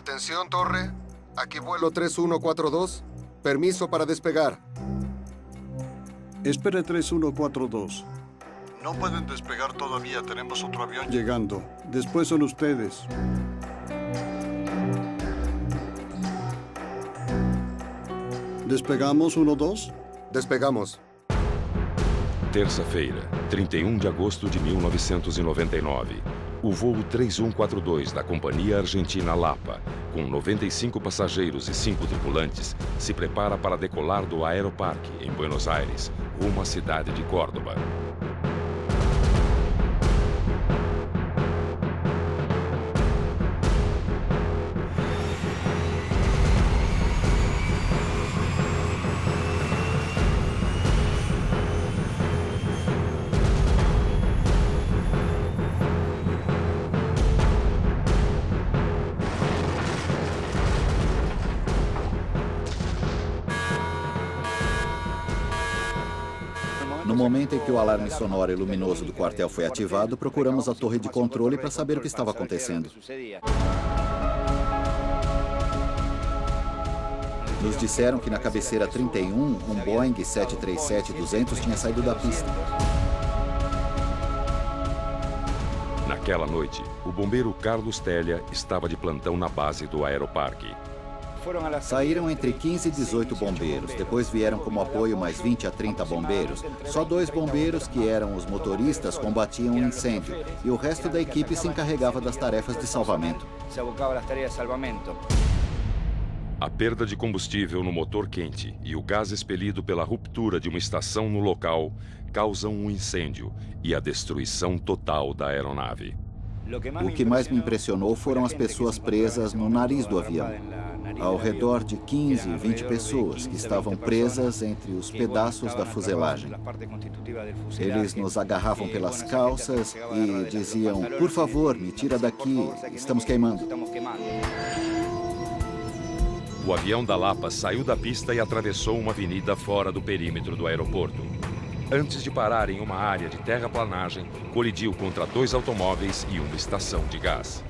Atención, torre. Aquí vuelo 3142. Permiso para despegar. Espere 3142. No pueden despegar todavía, tenemos otro avión. Llegando. Después son ustedes. Despegamos 1-2? Despegamos. Terça-feira, 31 de agosto de 1999. O voo 3142 da Companhia Argentina Lapa, com 95 passageiros e 5 tripulantes, se prepara para decolar do Aeroparque, em Buenos Aires, rumo à cidade de Córdoba. No momento em que o alarme sonoro e luminoso do quartel foi ativado, procuramos a torre de controle para saber o que estava acontecendo. Nos disseram que na cabeceira 31, um Boeing 737-200 tinha saído da pista. Naquela noite, o bombeiro Carlos Telha estava de plantão na base do Aeroparque. Saíram entre 15 e 18 bombeiros, depois vieram como apoio mais 20 a 30 bombeiros. Só 2 bombeiros, que eram os motoristas, combatiam o incêndio, e o resto da equipe se encarregava das tarefas de salvamento. A perda de combustível no motor quente e o gás expelido pela ruptura de uma estação no local causam um incêndio e a destruição total da aeronave. O que mais me impressionou foram as pessoas presas no nariz do avião. Ao redor de 15, 20 pessoas que estavam presas entre os pedaços da fuselagem. Eles nos agarravam pelas calças e diziam: "Por favor, me tira daqui, estamos queimando." O avião da Lapa saiu da pista e atravessou uma avenida fora do perímetro do aeroporto. Antes de parar em uma área de terraplanagem, colidiu contra 2 automóveis e uma estação de gás.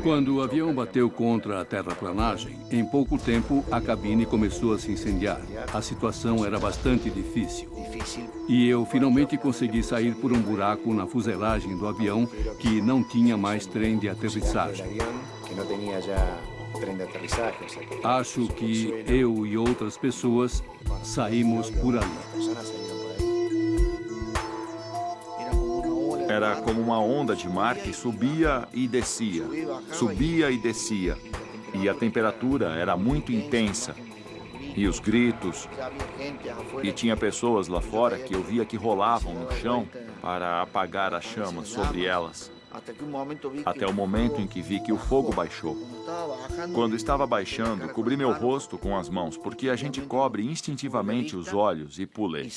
Quando o avião bateu contra a terraplanagem, em pouco tempo a cabine começou a se incendiar. A situação era bastante difícil. E eu finalmente consegui sair por um buraco na fuselagem do avião que não tinha mais trem de aterrissagem. Acho que eu e outras pessoas saímos por ali. Era como uma onda de mar que subia e descia, subia e descia. E a temperatura era muito intensa. E os gritos. E tinha pessoas lá fora que eu via que rolavam no chão para apagar as chamas sobre elas. Até o momento em que vi que o fogo baixou. Quando estava baixando, cobri meu rosto com as mãos, porque a gente cobre instintivamente os olhos e pulei.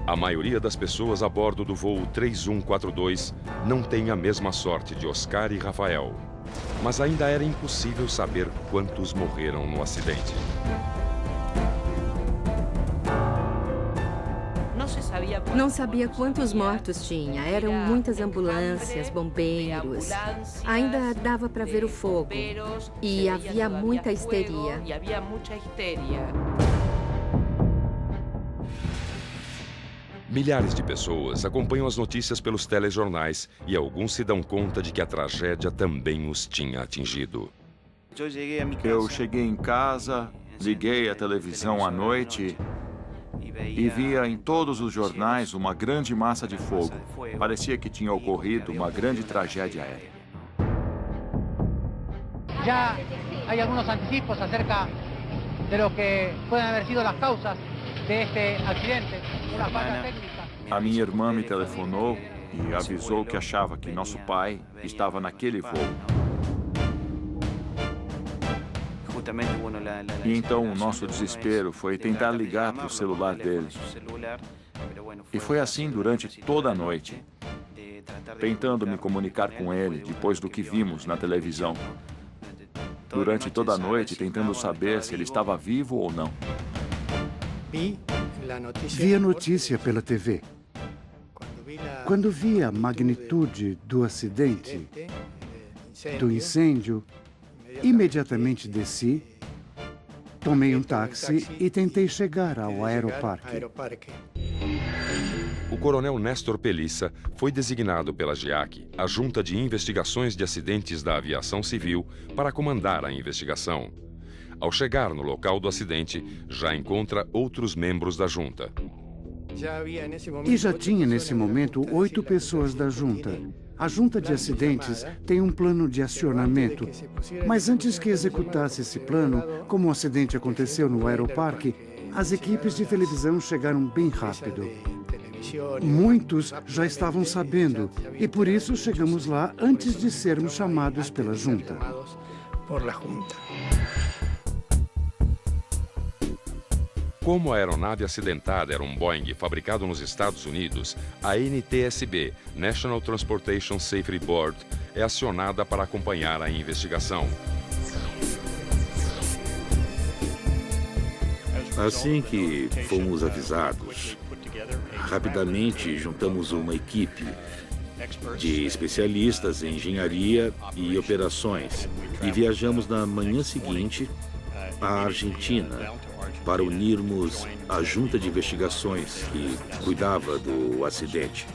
A maioria das pessoas a bordo do voo 3142 não tem a mesma sorte de Oscar e Rafael. Mas ainda era impossível saber quantos morreram no acidente. Não sabia quantos mortos tinha. Eram muitas ambulâncias, bombeiros. Ainda dava para ver o fogo. E havia muita histeria. Milhares de pessoas acompanham as notícias pelos telejornais e alguns se dão conta de que a tragédia também os tinha atingido. Eu cheguei em casa, liguei a televisão à noite e via em todos os jornais uma grande massa de fogo. Parecia que tinha ocorrido uma grande tragédia aérea. Já há alguns anticipos acerca de lo que podem haber sido as causas deste acidente. Uma falha técnica. A minha irmã me telefonou e avisou que achava que nosso pai estava naquele voo. E então o nosso desespero foi tentar ligar para o celular dele. E foi assim durante toda a noite, tentando me comunicar com ele depois do que vimos na televisão. Durante toda a noite, tentando saber se ele estava vivo ou não. Vi a notícia pela TV. Quando vi a magnitude do acidente, do incêndio, imediatamente desci, tomei um táxi e tentei chegar ao aeroparque. O coronel Néstor Pelissa foi designado pela GEAC, a Junta de Investigações de Acidentes da Aviação Civil, para comandar a investigação. Ao chegar no local do acidente, já encontra outros membros da junta. E já tinha, nesse momento, 8 pessoas da junta. A junta de acidentes tem um plano de acionamento. Mas antes que executasse esse plano, como o acidente aconteceu no aeroparque, as equipes de televisão chegaram bem rápido. Muitos já estavam sabendo, e por isso chegamos lá antes de sermos chamados pela junta. Como a aeronave acidentada era um Boeing fabricado nos Estados Unidos, a NTSB, National Transportation Safety Board, é acionada para acompanhar a investigação. Assim que fomos avisados, rapidamente juntamos uma equipe de especialistas em engenharia e operações e viajamos na manhã seguinte à Argentina para unirmos a junta de investigações que cuidava do acidente.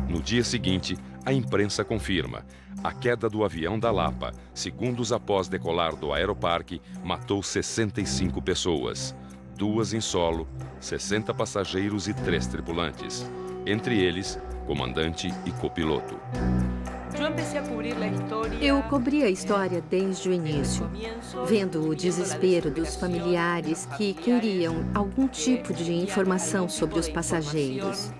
No dia seguinte, a imprensa confirma: a queda do avião da Lapa, segundos após decolar do aeroparque, matou 65 pessoas. 2 em solo, 60 passageiros e 3 tripulantes. Entre eles, comandante e copiloto. Eu cobri a história desde o início, vendo o desespero dos familiares que queriam algum tipo de informação sobre os passageiros.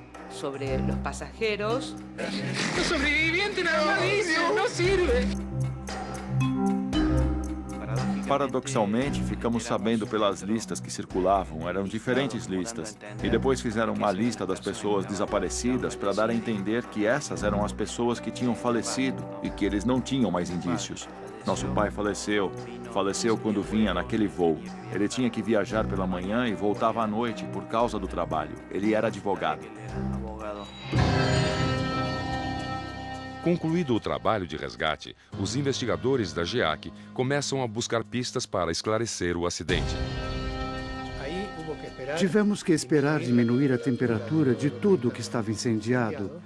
Paradoxalmente, ficamos sabendo pelas listas que circulavam, eram diferentes listas. E depois fizeram uma lista das pessoas desaparecidas para dar a entender que essas eram as pessoas que tinham falecido e que eles não tinham mais indícios. Nosso pai faleceu quando vinha naquele voo. Ele tinha que viajar pela manhã e voltava à noite por causa do trabalho. Ele era advogado. Concluído o trabalho de resgate, os investigadores da GEAC começam a buscar pistas para esclarecer o acidente. Tivemos que esperar diminuir a temperatura de tudo que estava incendiado.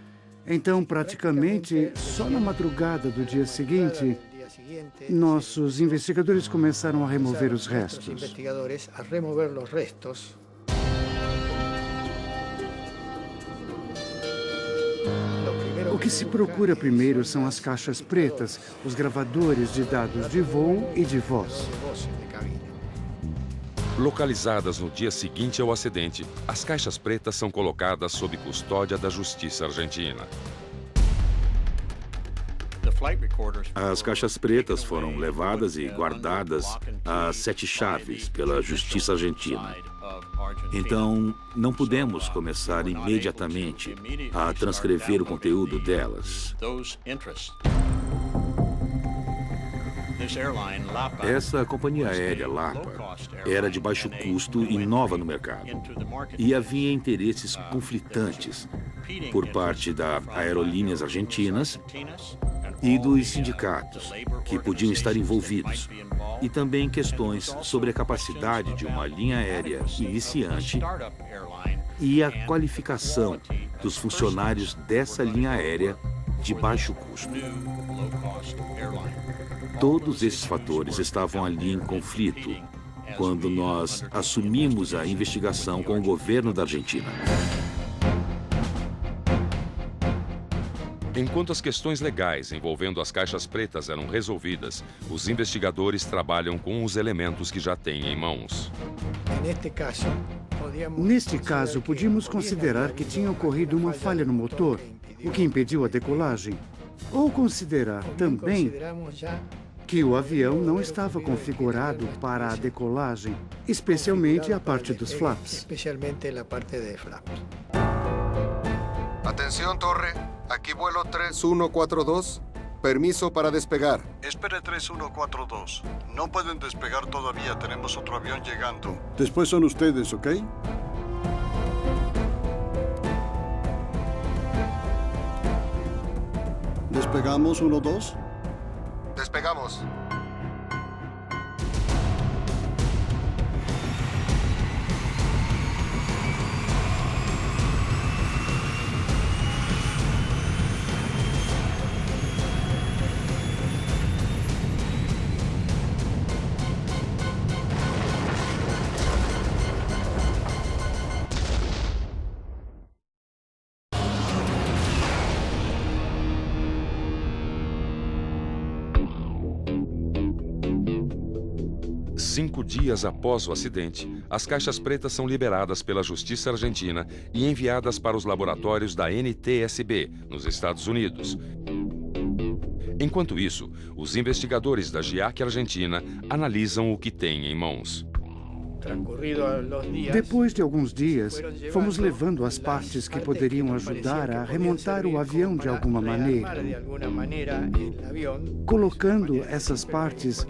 Então, praticamente, só na madrugada do dia seguinte, nossos investigadores começaram a remover os restos. O que se procura primeiro são as caixas pretas, os gravadores de dados de voo e de voz. Localizadas no dia seguinte ao acidente, as caixas pretas são colocadas sob custódia da Justiça Argentina. As caixas pretas foram levadas e guardadas às 7 chaves pela Justiça Argentina. Então, não pudemos começar imediatamente a transcrever o conteúdo delas. Essa companhia aérea Lapa era de baixo custo e nova no mercado. E havia interesses conflitantes por parte das aerolíneas argentinas e dos sindicatos que podiam estar envolvidos. E também questões sobre a capacidade de uma linha aérea iniciante e a qualificação dos funcionários dessa linha aérea de baixo custo. Todos esses fatores estavam ali em conflito quando nós assumimos a investigação com o governo da Argentina. Enquanto as questões legais envolvendo as caixas pretas eram resolvidas, os investigadores trabalham com os elementos que já têm em mãos. Neste caso, podíamos considerar que tinha ocorrido uma falha no motor, o que impediu a decolagem. Ou considerar também que o avião não estava configurado para a decolagem, especialmente a parte dos flaps. Atención, torre. Aquí vuelo 3142. Permiso para despegar. Espere 3142. No pueden despegar todavía, tenemos otro avión llegando. Después son ustedes, ¿ok? ¿Despegamos 1-2? Despegamos. Cinco dias após o acidente, as caixas pretas são liberadas pela Justiça Argentina e enviadas para os laboratórios da NTSB, nos Estados Unidos. Enquanto isso, os investigadores da GIAC Argentina analisam o que têm em mãos. Depois de alguns dias, fomos levando as partes que poderiam ajudar a remontar o avião de alguma maneira, colocando essas partes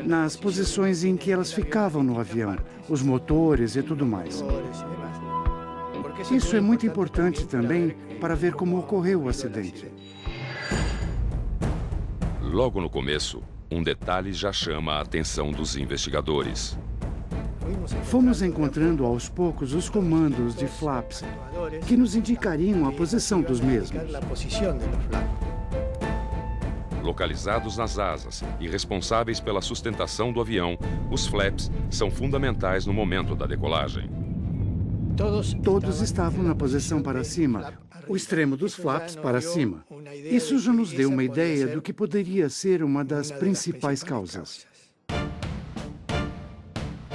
nas posições em que elas ficavam no avião, os motores e tudo mais. Isso é muito importante também para ver como ocorreu o acidente. Logo no começo, um detalhe já chama a atenção dos investigadores. Fomos encontrando aos poucos os comandos de flaps que nos indicariam a posição dos mesmos. Localizados nas asas e responsáveis pela sustentação do avião, os flaps são fundamentais no momento da decolagem. Todos estavam na posição para cima, o extremo dos flaps para cima. Isso já nos deu uma ideia do que poderia ser uma das principais causas.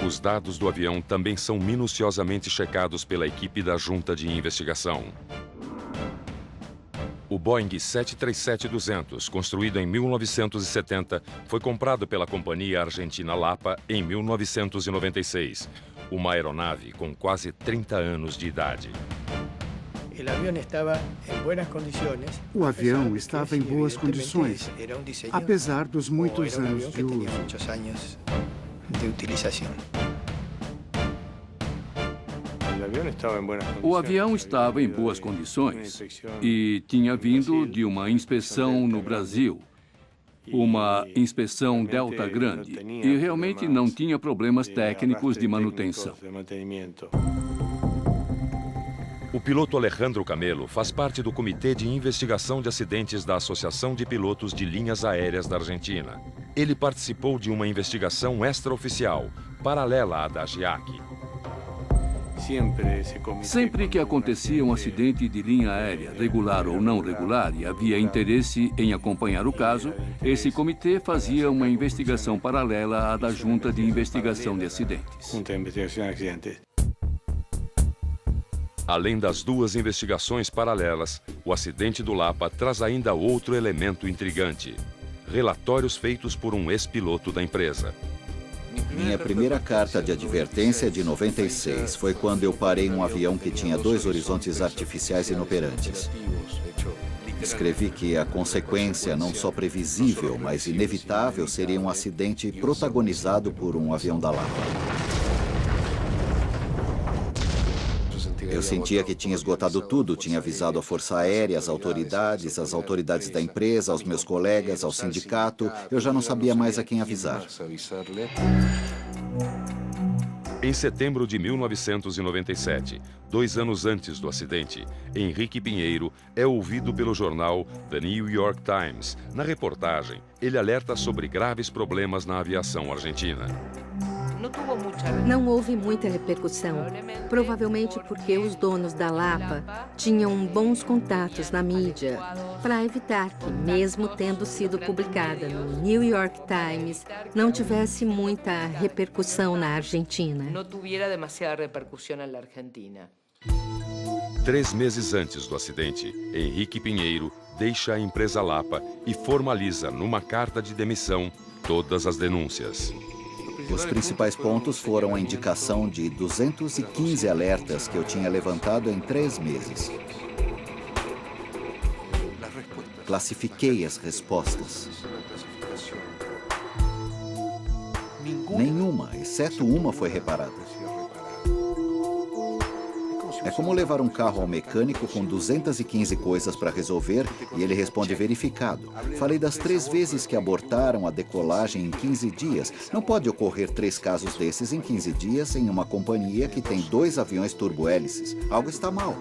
Os dados do avião também são minuciosamente checados pela equipe da Junta de Investigação. O Boeing 737-200, construído em 1970, foi comprado pela companhia argentina Lapa em 1996. Uma aeronave com quase 30 anos de idade. O avião estava em boas condições, apesar dos muitos anos de uso. O avião estava em boas condições e tinha vindo de uma inspeção no Brasil, uma inspeção Delta grande, e realmente não tinha problemas técnicos de manutenção. O piloto Alejandro Camelo faz parte do Comitê de Investigação de Acidentes da Associação de Pilotos de Linhas Aéreas da Argentina. Ele participou de uma investigação extraoficial, paralela à da GIAC. Sempre que acontecia um acidente de linha aérea, regular ou não regular, e havia interesse em acompanhar o caso, esse comitê fazia uma investigação paralela à da Junta de Investigação de Acidentes. Além das duas investigações paralelas, o acidente do Lapa traz ainda outro elemento intrigante: relatórios feitos por um ex-piloto da empresa. Minha primeira carta de advertência é de 96. Foi quando eu parei um avião que tinha 2 horizontes artificiais inoperantes. Escrevi que a consequência, não só previsível, mas inevitável, seria um acidente protagonizado por um avião da Lapa. Eu sentia que tinha esgotado tudo, tinha avisado a Força Aérea, as autoridades da empresa, aos meus colegas, ao sindicato. Eu já não sabia mais a quem avisar. Em setembro de 1997, 2 anos antes do acidente, Henrique Pinheiro é ouvido pelo jornal The New York Times. Na reportagem, ele alerta sobre graves problemas na aviação argentina. Não houve muita repercussão, provavelmente porque os donos da Lapa tinham bons contatos na mídia para evitar que, mesmo tendo sido publicada no New York Times, não tivesse muita repercussão na Argentina. 3 meses antes do acidente, Henrique Pinheiro deixa a empresa Lapa e formaliza numa carta de demissão todas as denúncias. Os principais pontos foram a indicação de 215 alertas que eu tinha levantado em 3 meses. classifiquei as respostas. Nenhuma, exceto uma, foi reparada. É como levar um carro ao mecânico com 215 coisas para resolver e ele responde verificado. Falei das 3 vezes que abortaram a decolagem em 15 dias. Não pode ocorrer 3 casos desses em 15 dias em uma companhia que tem 2 aviões turbohélices. Algo está mal.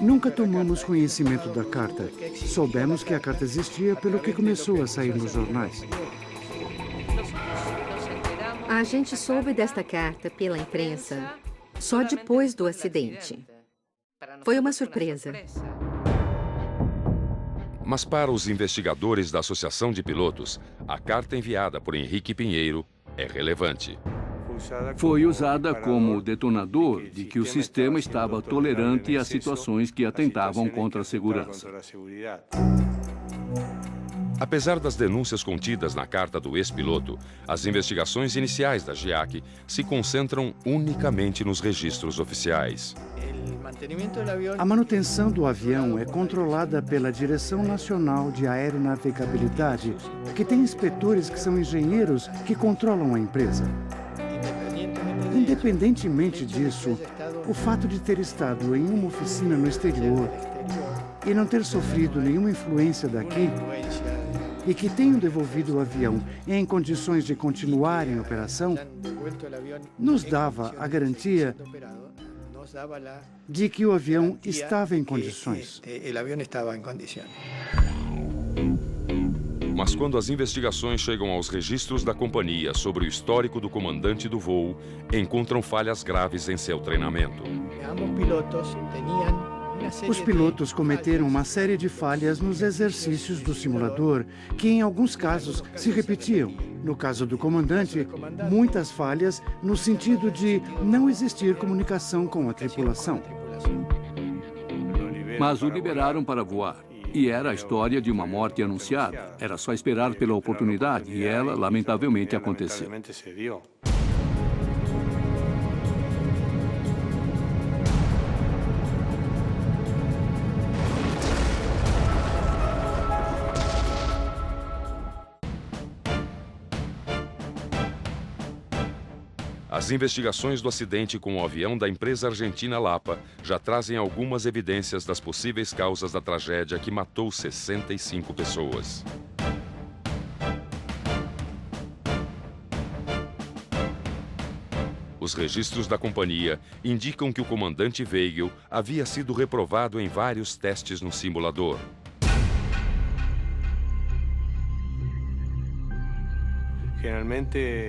Nunca tomamos conhecimento da carta. Soubemos que a carta existia pelo que começou a sair nos jornais. A gente soube desta carta pela imprensa só depois do acidente. Foi uma surpresa. Mas para os investigadores da Associação de Pilotos, a carta enviada por Henrique Pinheiro é relevante. Foi usada como detonador de que o sistema estava tolerante a situações que atentavam contra a segurança. Apesar das denúncias contidas na carta do ex-piloto, as investigações iniciais da GIAC se concentram unicamente nos registros oficiais. A manutenção do avião é controlada pela Direção Nacional de Aeronavegabilidade, que tem inspetores que são engenheiros que controlam a empresa. Independentemente disso, o fato de ter estado em uma oficina no exterior e não ter sofrido nenhuma influência daqui, e que tenham devolvido o avião em condições de continuar em operação, nos dava a garantia de que o avião estava em condições. Mas quando as investigações chegam aos registros da companhia sobre o histórico do comandante do voo, encontram falhas graves em seu treinamento. Os pilotos cometeram uma série de falhas nos exercícios do simulador, que em alguns casos se repetiam. No caso do comandante, muitas falhas no sentido de não existir comunicação com a tripulação. Mas o liberaram para voar. E era a história de uma morte anunciada. Era só esperar pela oportunidade e ela, lamentavelmente, aconteceu. As investigações do acidente com o avião da empresa argentina Lapa já trazem algumas evidências das possíveis causas da tragédia que matou 65 pessoas. Os registros da companhia indicam que o comandante Weigel havia sido reprovado em vários testes no simulador.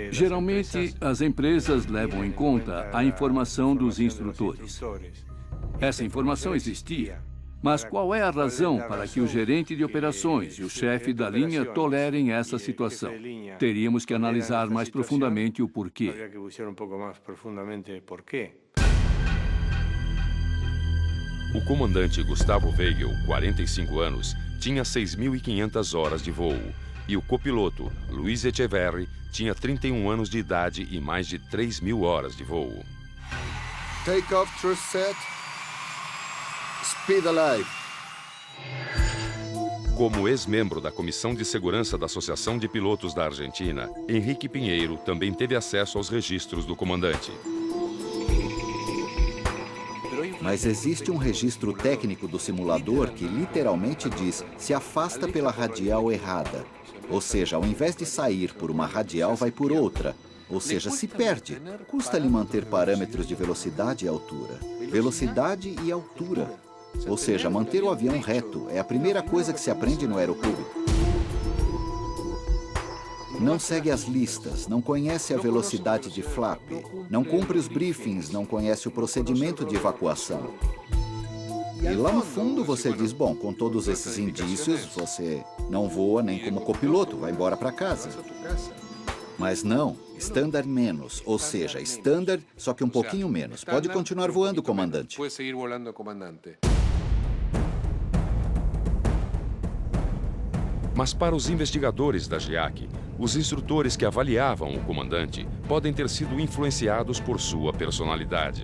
Geralmente, as empresas levam em conta a informação dos instrutores. Essa informação existia. Mas qual é a razão para que o gerente de operações e o chefe da linha tolerem essa situação? Teríamos que analisar mais profundamente o porquê. O comandante Gustavo Weigel, 45 anos, tinha 6.500 horas de voo. E o copiloto, Luiz Echeverri, tinha 31 anos de idade e mais de 3.000 horas de voo. Take off, trust set. Speed alive. Como ex-membro da Comissão de Segurança da Associação de Pilotos da Argentina, Henrique Pinheiro também teve acesso aos registros do comandante. Mas existe um registro técnico do simulador que literalmente diz se afasta pela radial errada. Ou seja, ao invés de sair por uma radial, vai por outra. Ou seja, se perde. Custa-lhe manter parâmetros de velocidade e altura. Velocidade e altura. Ou seja, manter o avião reto é a primeira coisa que se aprende no aeroclube. Não segue as listas, não conhece a velocidade de flap, não cumpre os briefings, não conhece o procedimento de evacuação. E lá no fundo você diz, bom, com todos esses indícios, você não voa nem como copiloto, vai embora para casa. Mas não, standard menos, ou seja, standard, só que um pouquinho menos. Pode continuar voando, comandante. Mas para os investigadores da GIAC, os instrutores que avaliavam o comandante podem ter sido influenciados por sua personalidade.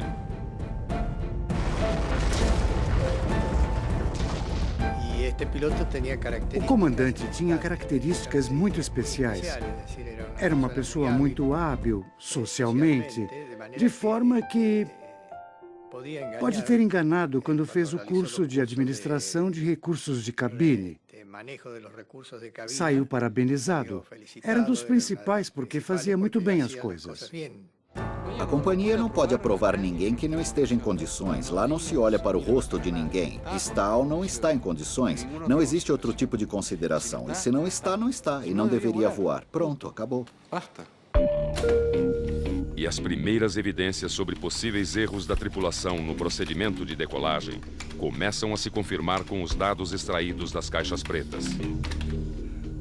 O comandante tinha características muito especiais. Era uma pessoa muito hábil socialmente, de forma que pode ter enganado quando fez o curso de administração de recursos de cabine. Saiu parabenizado. Era um dos principais porque fazia muito bem as coisas. A companhia não pode aprovar ninguém que não esteja em condições. Lá não se olha para o rosto de ninguém. Está ou não está em condições. Não existe outro tipo de consideração. E se não está, não está. E não deveria voar. Pronto, acabou. E as primeiras evidências sobre possíveis erros da tripulação no procedimento de decolagem começam a se confirmar com os dados extraídos das caixas pretas.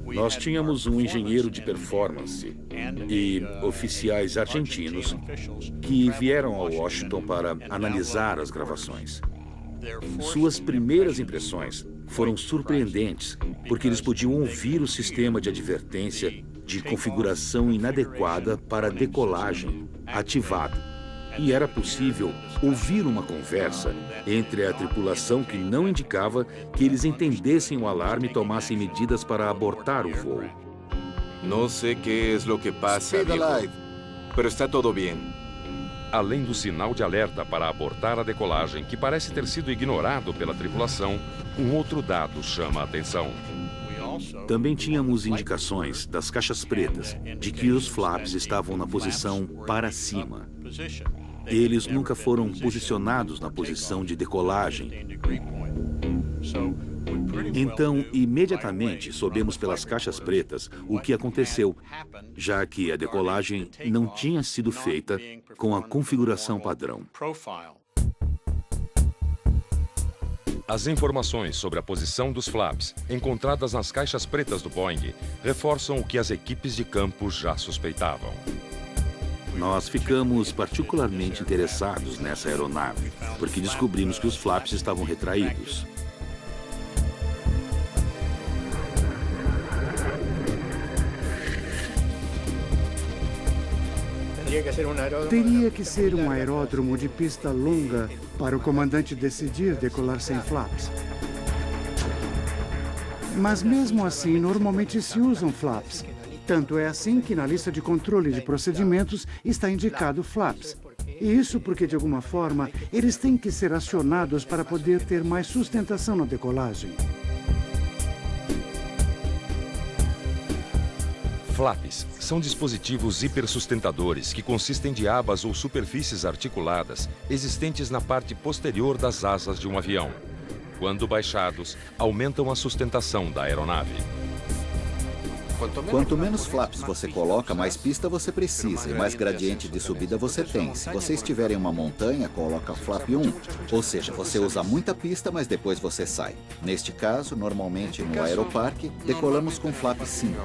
Nós tínhamos um engenheiro de performance e oficiais argentinos que vieram a Washington para analisar as gravações. Suas primeiras impressões foram surpreendentes, porque eles podiam ouvir o sistema de advertência de configuração inadequada para decolagem ativado. E era possível ouvir uma conversa entre a tripulação que não indicava que eles entendessem o alarme e tomassem medidas para abortar o voo. Não sei o que é o que passa, viejo, pero está todo bem. Além do sinal de alerta para abortar a decolagem, que parece ter sido ignorado pela tripulação, um outro dado chama a atenção. Também tínhamos indicações das caixas pretas de que os flaps estavam na posição para cima. Eles nunca foram posicionados na posição de decolagem. Então, imediatamente soubemos pelas caixas pretas o que aconteceu, já que a decolagem não tinha sido feita com a configuração padrão. As informações sobre a posição dos flaps encontradas nas caixas pretas do Boeing reforçam o que as equipes de campo já suspeitavam. Nós ficamos particularmente interessados nessa aeronave, porque descobrimos que os flaps estavam retraídos. Teria que ser um aeródromo de pista longa para o comandante decidir decolar sem flaps. Mas mesmo assim, normalmente se usam flaps. Tanto é assim que na lista de controle de procedimentos está indicado flaps. E isso porque, de alguma forma, eles têm que ser acionados para poder ter mais sustentação na decolagem. Flaps são dispositivos hipersustentadores que consistem de abas ou superfícies articuladas existentes na parte posterior das asas de um avião. Quando baixados, aumentam a sustentação da aeronave. Quanto menos flaps você coloca, mais pista você precisa e mais gradiente de subida você tem. Se você estiver em uma montanha, coloca flap 1. Ou seja, você usa muita pista, mas depois você sai. Neste caso, normalmente no aeroparque, decolamos com flap 5.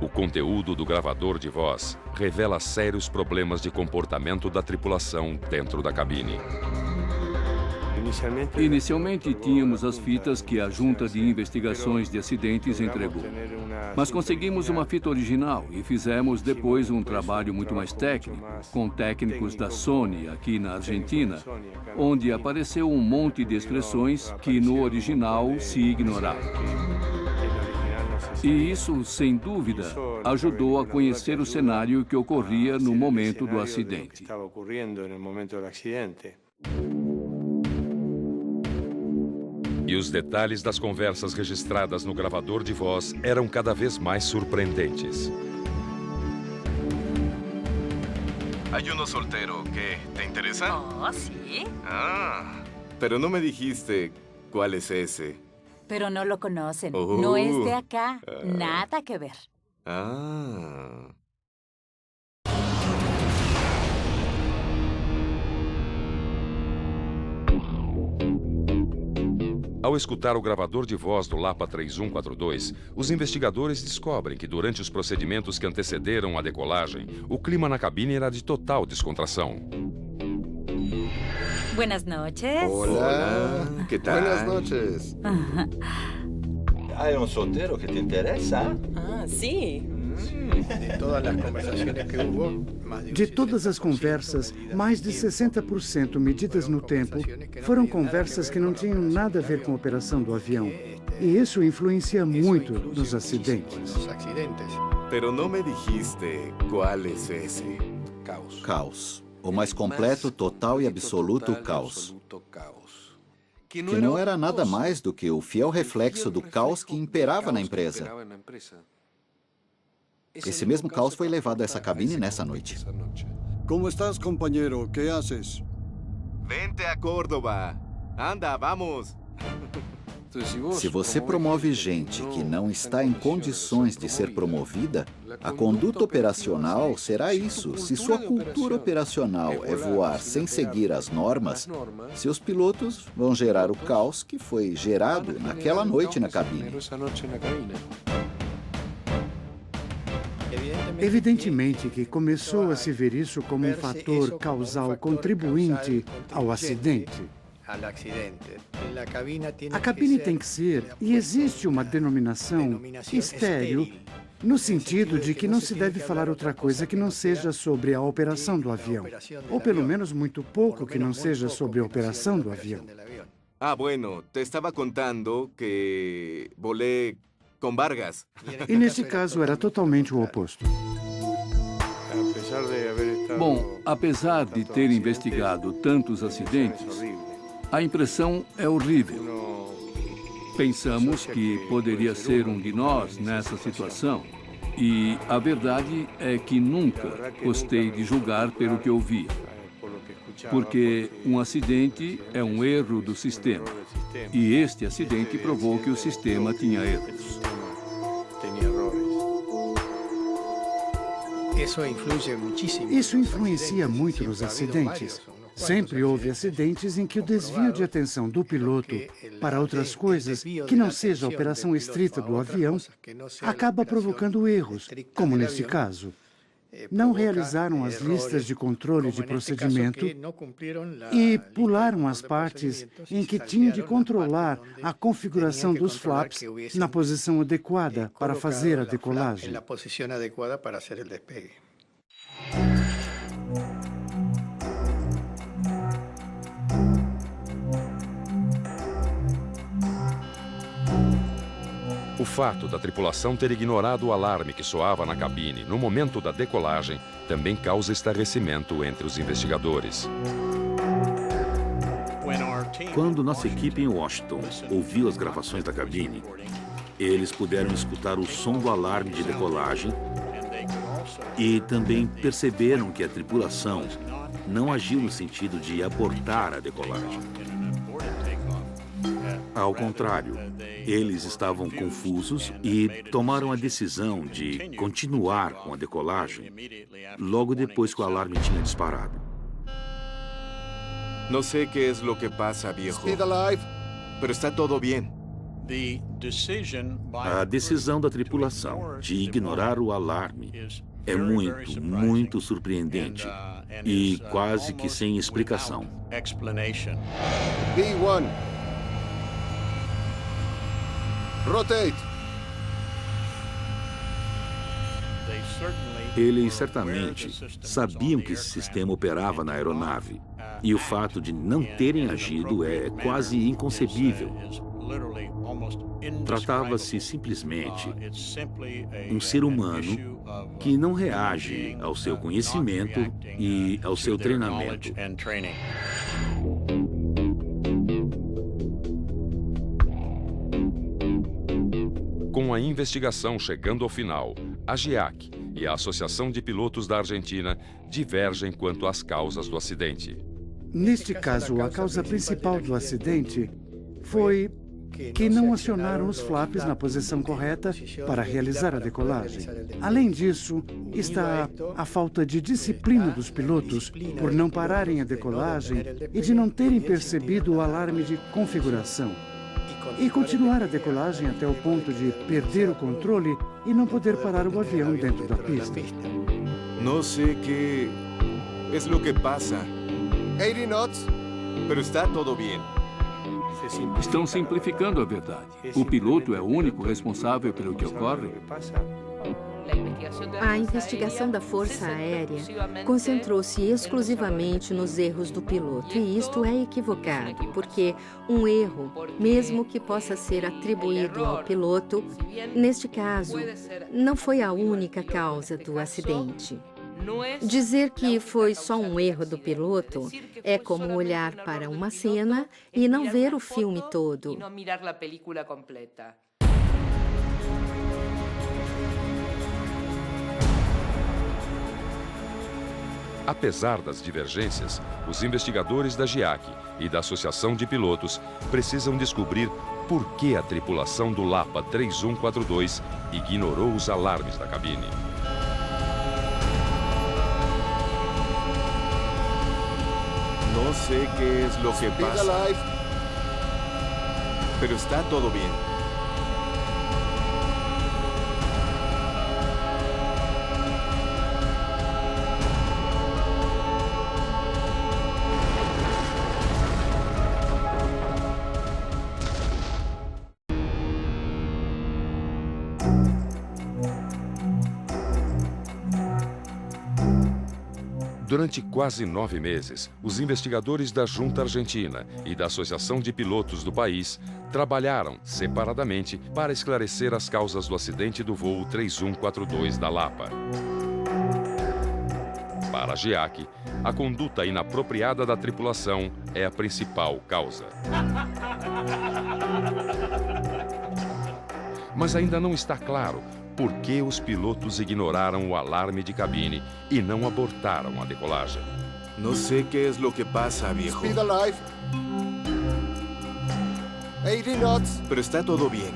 O conteúdo do gravador de voz revela sérios problemas de comportamento da tripulação dentro da cabine. Inicialmente, tínhamos as fitas que a Junta de Investigações de Acidentes entregou. Mas conseguimos uma fita original e fizemos depois um trabalho muito mais técnico, com técnicos da Sony aqui na Argentina, onde apareceu um monte de expressões que no original se ignoravam. E isso, sem dúvida, ajudou a conhecer o cenário que ocorria no momento do acidente. E os detalhes das conversas registradas no gravador de voz eram cada vez mais surpreendentes. Hay uno soltero, ¿qué? ¿Te interesa? Oh, sí. Ah, pero no me dijiste cuál es ese. Pero no lo conocen. No es de acá. Nada que ver. Ah. Ao escutar o gravador de voz do Lapa 3142, os investigadores descobrem que durante os procedimentos que antecederam a decolagem, o clima na cabine era de total descontração. Buenas noches. Hola. ¿Qué tal? Buenas noches. ¿Hay un soltero que te interesa? Ah, sí. De todas as conversas, mais de 60% medidas no tempo foram conversas que não tinham nada a ver com a operação do avião. E isso influencia muito nos acidentes. Pero no me dijiste cuál es ese. Caos. O mais completo, total e absoluto caos. Que não era nada mais do que o fiel reflexo do caos que imperava na empresa. Esse mesmo caos foi levado a essa cabine nessa noite. Como estás, companheiro? Que haces? Vente a Córdoba. Anda, vamos. Se você promove gente que não está em condições de ser promovida, a conduta operacional será isso. Se sua cultura operacional é voar sem seguir as normas, seus pilotos vão gerar o caos que foi gerado naquela noite na cabine. Evidentemente que começou a se ver isso como um fator causal contribuinte ao acidente. A cabine tem que ser, e existe uma denominação, estéril, no sentido de que não se deve falar outra coisa que não seja sobre a operação do avião. Ou pelo menos muito pouco que não seja sobre a operação do avião. Ah, bueno, te estava contando que volé com Vargas. E nesse caso era totalmente o oposto. Bom, apesar de ter investigado tantos acidentes, a impressão é horrível. Pensamos que poderia ser um de nós nessa situação. E a verdade é que nunca gostei de julgar pelo que ouvi. Porque um acidente é um erro do sistema. E este acidente provou que o sistema tinha erros. Isso influencia muito nos acidentes. Sempre houve acidentes em que o desvio de atenção do piloto para outras coisas que não seja a operação estrita do avião acaba provocando erros, como nesse caso. Não realizaram as listas de controle de procedimento e pularam as partes em que tinham de controlar a configuração dos flaps na posição adequada para fazer a decolagem. O fato da tripulação ter ignorado o alarme que soava na cabine no momento da decolagem também causa estarrecimento entre os investigadores. Quando nossa equipe em Washington ouviu as gravações da cabine, eles puderam escutar o som do alarme de decolagem e também perceberam que a tripulação não agiu no sentido de abortar a decolagem. Ao contrário, eles estavam confusos e tomaram a decisão de continuar com a decolagem logo depois que o alarme tinha disparado. Não sei o que é o que passa, viejo. Speed alive. Pero está todo bem. A decisão da tripulação de ignorar o alarme é muito, muito surpreendente e quase que sem explicação. B1. Rotate. Eles certamente sabiam que esse sistema operava na aeronave e o fato de não terem agido é quase inconcebível. Tratava-se simplesmente um ser humano que não reage ao seu conhecimento e ao seu treinamento. Com a investigação chegando ao final, a GIAC e a Associação de Pilotos da Argentina divergem quanto às causas do acidente. Neste caso, a causa principal do acidente foi que não acionaram os flaps na posição correta para realizar a decolagem. Além disso, está a falta de disciplina dos pilotos por não pararem a decolagem e de não terem percebido o alarme de configuração. E continuar a decolagem até o ponto de perder o controle e não poder parar o avião dentro da pista. Não sei o que é o que passa. 80 knots. Pero está todo bem. Estão simplificando a verdade. O piloto é o único responsável pelo que ocorre. A investigação da Força Aérea concentrou-se exclusivamente nos erros do piloto, e isto é equivocado, porque um erro, mesmo que possa ser atribuído ao piloto, neste caso, não foi a única causa do acidente. Dizer que foi só um erro do piloto é como olhar para uma cena e não ver o filme todo. Apesar das divergências, os investigadores da GIAC e da Associação de Pilotos precisam descobrir por que a tripulação do Lapa 3142 ignorou os alarmes da cabine. No sé qué es lo que pasa, pero está todo bien. Durante quase 9 meses, os investigadores da Junta Argentina e da Associação de Pilotos do país trabalharam separadamente para esclarecer as causas do acidente do voo 3142 da Lapa. Para a GIAC, a conduta inapropriada da tripulação é a principal causa. Mas ainda não está claro por que os pilotos ignoraram o alarme de cabine e não abortaram a decolagem. No sé qué es lo que pasa, viejo. Speed alive. 80 knots. Pero está todo bien.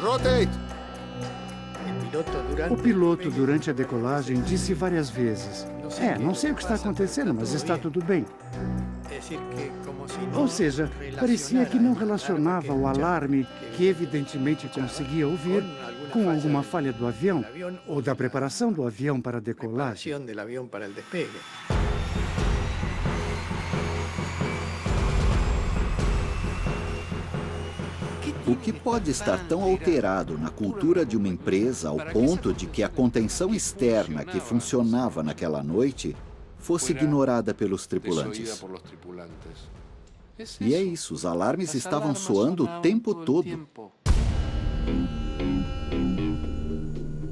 Rotate. O piloto, durante a decolagem, disse várias vezes: não sei o que está acontecendo, mas está tudo bem. Ou seja, parecia que não relacionava o alarme, que evidentemente conseguia ouvir, com alguma falha do avião ou da preparação do avião para a decolagem. O que pode estar tão alterado na cultura de uma empresa ao ponto de que a contenção externa que funcionava naquela noite fosse ignorada pelos tripulantes? E é isso, os alarmes estavam soando o tempo todo.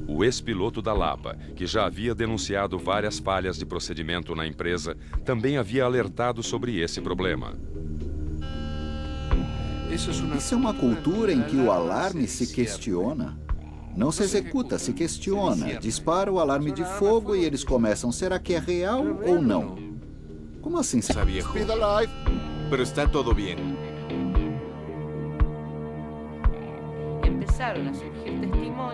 O ex-piloto da Lapa, que já havia denunciado várias falhas de procedimento na empresa, também havia alertado sobre esse problema. Isso é uma cultura em que o alarme se questiona. Não se executa, se questiona. Dispara o alarme de fogo e eles começam, será que é real ou não? Como assim? Speed alive. Pero está todo bien.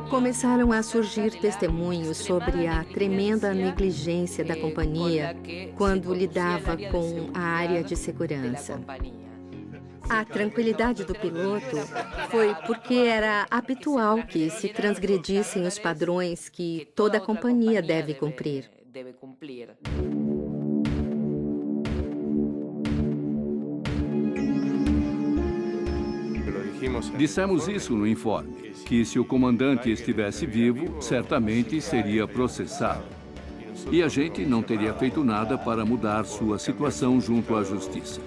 Começaram a surgir testemunhos sobre a tremenda negligência da companhia quando lidava com a área de segurança. A tranquilidade do piloto foi porque era habitual que se transgredissem os padrões que toda a companhia deve cumprir. Dissemos isso no informe, que se o comandante estivesse vivo, certamente seria processado. E a gente não teria feito nada para mudar sua situação junto à justiça.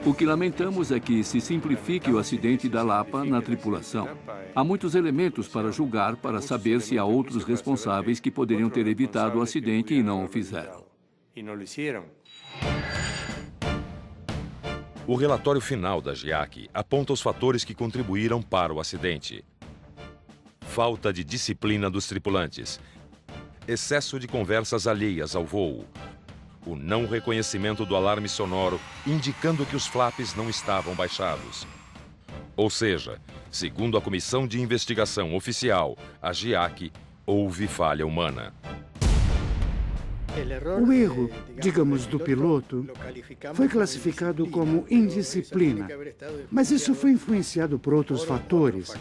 O que lamentamos é que se simplifique o acidente da Lapa na tripulação. Há muitos elementos para julgar para saber se há outros responsáveis que poderiam ter evitado o acidente e não o fizeram. O relatório final da GIAC aponta os fatores que contribuíram para o acidente. Falta de disciplina dos tripulantes, excesso de conversas alheias ao voo, o não reconhecimento do alarme sonoro indicando que os flaps não estavam baixados. Ou seja, segundo a Comissão de Investigação Oficial, a GIAC, houve falha humana. O erro, digamos, do piloto foi classificado como indisciplina, mas isso foi influenciado por outros fatores.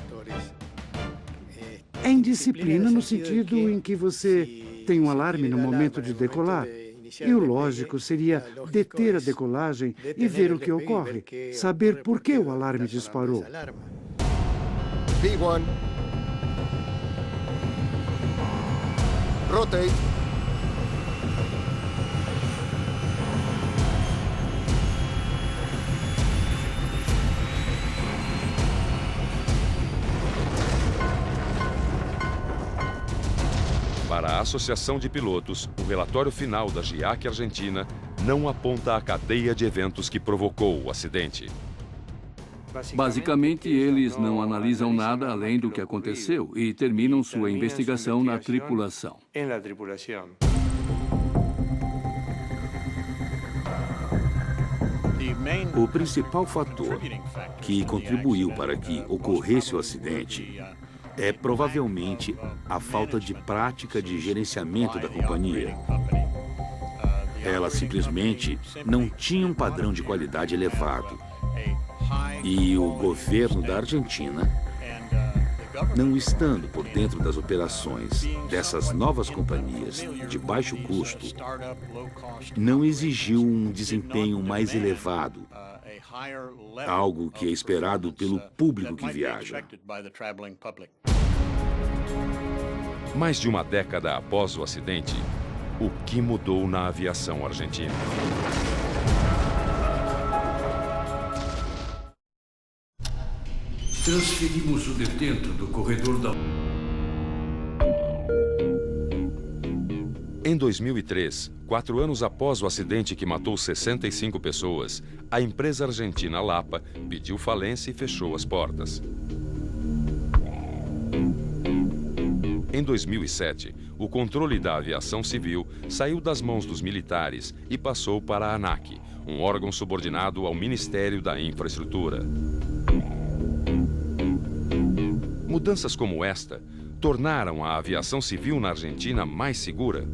É indisciplina no sentido em que você tem um alarme no momento de decolar, e o lógico seria deter a decolagem e ver o que ocorre, saber por que o alarme disparou. V1. Rotate. Para a Associação de Pilotos, o relatório final da GIAC Argentina não aponta a cadeia de eventos que provocou o acidente. Basicamente, eles não analisam nada além do que aconteceu e terminam sua investigação na tripulação. O principal fator que contribuiu para que ocorresse o acidente é provavelmente a falta de prática de gerenciamento da companhia. Ela simplesmente não tinha um padrão de qualidade elevado. E o governo da Argentina, não estando por dentro das operações dessas novas companhias de baixo custo, não exigiu um desempenho mais elevado, algo que é esperado pelo público que viaja. Mais de uma década após o acidente, o que mudou na aviação argentina? Transferimos o detento do corredor da... Em 2003, 4 anos após o acidente que matou 65 pessoas, a empresa argentina Lapa pediu falência e fechou as portas. Em 2007, o controle da aviação civil saiu das mãos dos militares e passou para a ANAC, um órgão subordinado ao Ministério da Infraestrutura. Mudanças como esta tornaram a aviação civil na Argentina mais segura?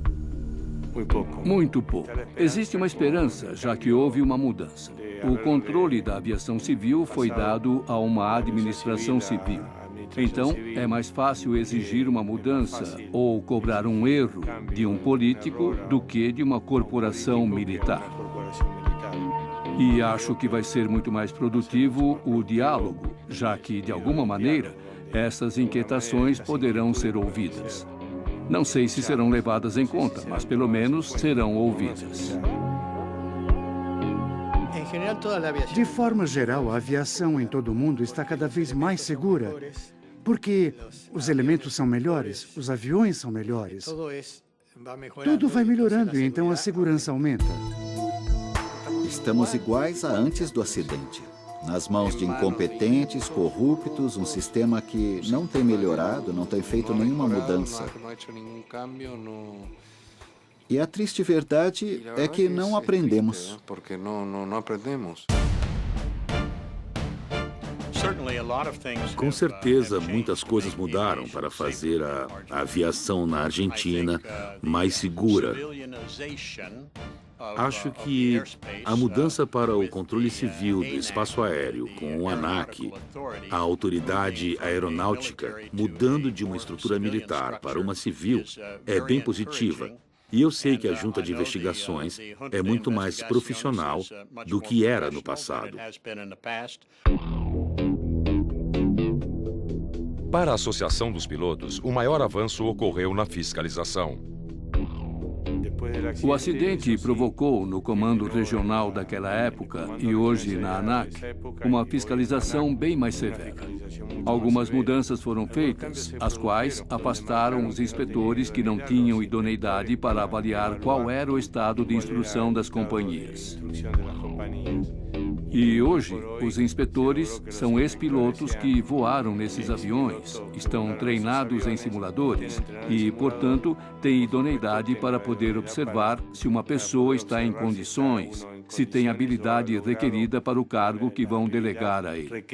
Muito pouco. Existe uma esperança, já que houve uma mudança. O controle da aviação civil foi dado a uma administração civil. Então, é mais fácil exigir uma mudança ou cobrar um erro de um político do que de uma corporação militar. E acho que vai ser muito mais produtivo o diálogo, já que, de alguma maneira, essas inquietações poderão ser ouvidas. Não sei se serão levadas em conta, mas pelo menos serão ouvidas. De forma geral, a aviação em todo o mundo está cada vez mais segura, porque os elementos são melhores, os aviões são melhores. Tudo vai melhorando e então a segurança aumenta. Estamos iguais a antes do acidente. Nas mãos de incompetentes, corruptos, um sistema que não tem melhorado, não tem feito nenhuma mudança. E a triste verdade é que não aprendemos. Com certeza, muitas coisas mudaram para fazer a aviação na Argentina mais segura. Acho que a mudança para o controle civil do espaço aéreo com o ANAC, a autoridade aeronáutica, mudando de uma estrutura militar para uma civil, é bem positiva. E eu sei que a Junta de Investigações é muito mais profissional do que era no passado. Para a Associação dos Pilotos, o maior avanço ocorreu na fiscalização. O acidente provocou no comando regional daquela época e hoje na ANAC uma fiscalização bem mais severa. Algumas mudanças foram feitas, as quais afastaram os inspetores que não tinham idoneidade para avaliar qual era o estado de instrução das companhias. E hoje, os inspetores são ex-pilotos que voaram nesses aviões, estão treinados em simuladores e, portanto, têm idoneidade para poder observar se uma pessoa está em condições, se tem habilidade requerida para o cargo que vão delegar a ele.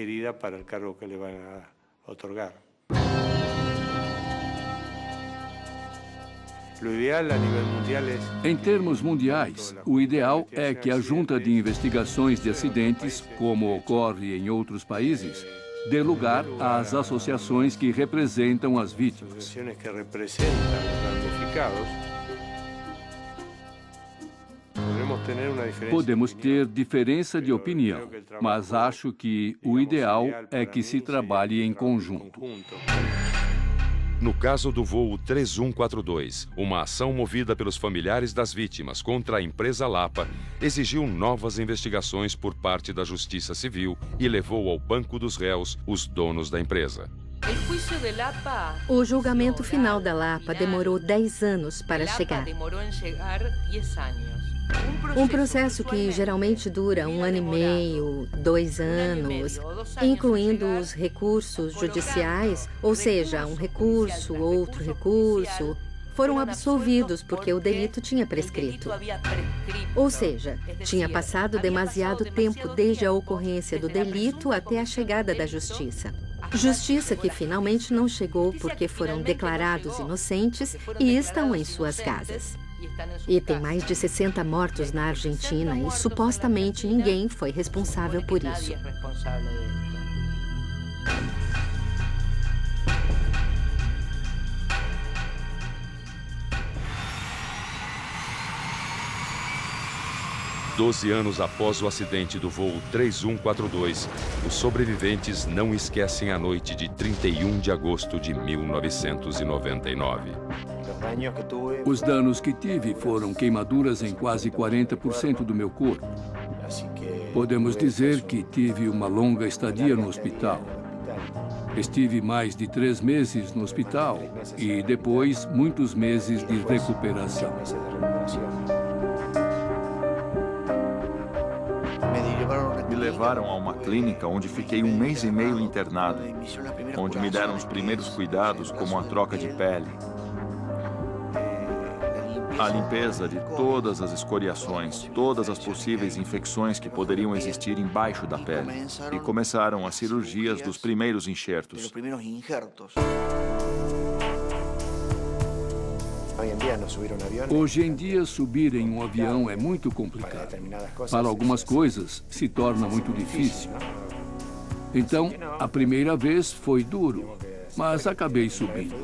Em termos mundiais, o ideal é que a Junta de Investigações de Acidentes, como ocorre em outros países, dê lugar às associações que representam as vítimas. Podemos ter diferença de opinião, mas acho que o ideal é que se trabalhe em conjunto. No caso do voo 3142, uma ação movida pelos familiares das vítimas contra a empresa Lapa exigiu novas investigações por parte da Justiça Civil e levou ao banco dos réus os donos da empresa. O julgamento final da Lapa demorou 10 anos para chegar. Um processo que geralmente dura 1 ano e meio, 2 anos, incluindo os recursos judiciais, ou seja, um recurso, outro recurso, foram absolvidos porque o delito tinha prescrito. Ou seja, tinha passado demasiado tempo desde a ocorrência do delito até a chegada da justiça. Justiça que finalmente não chegou porque foram declarados inocentes e estão em suas casas. E tem mais de 60 mortos na Argentina e supostamente ninguém foi responsável por isso. Doze anos após o acidente do voo 3142, os sobreviventes não esquecem a noite de 31 de agosto de 1999. Os danos que tive foram queimaduras em quase 40% do meu corpo. Podemos dizer que tive uma longa estadia no hospital. Estive mais de 3 meses no hospital e depois muitos meses de recuperação. Me levaram a uma clínica onde fiquei 1 mês e meio internado, onde me deram os primeiros cuidados, como a troca de pele, a limpeza de todas as escoriações, todas as possíveis infecções que poderiam existir embaixo da pele. E começaram as cirurgias dos primeiros enxertos. Hoje em dia, subir em um avião é muito complicado. Para algumas coisas, se torna muito difícil. Então, a primeira vez foi duro, mas acabei subindo.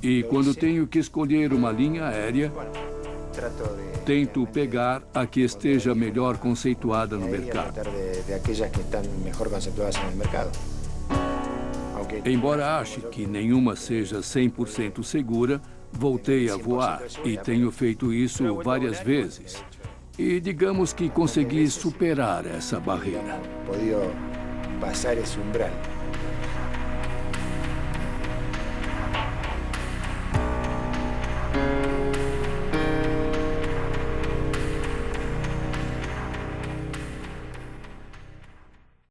E quando tenho que escolher uma linha aérea, tento pegar a que esteja melhor conceituada no mercado. Embora ache que nenhuma seja 100% segura, voltei a voar e tenho feito isso várias vezes. E digamos que consegui superar essa barreira.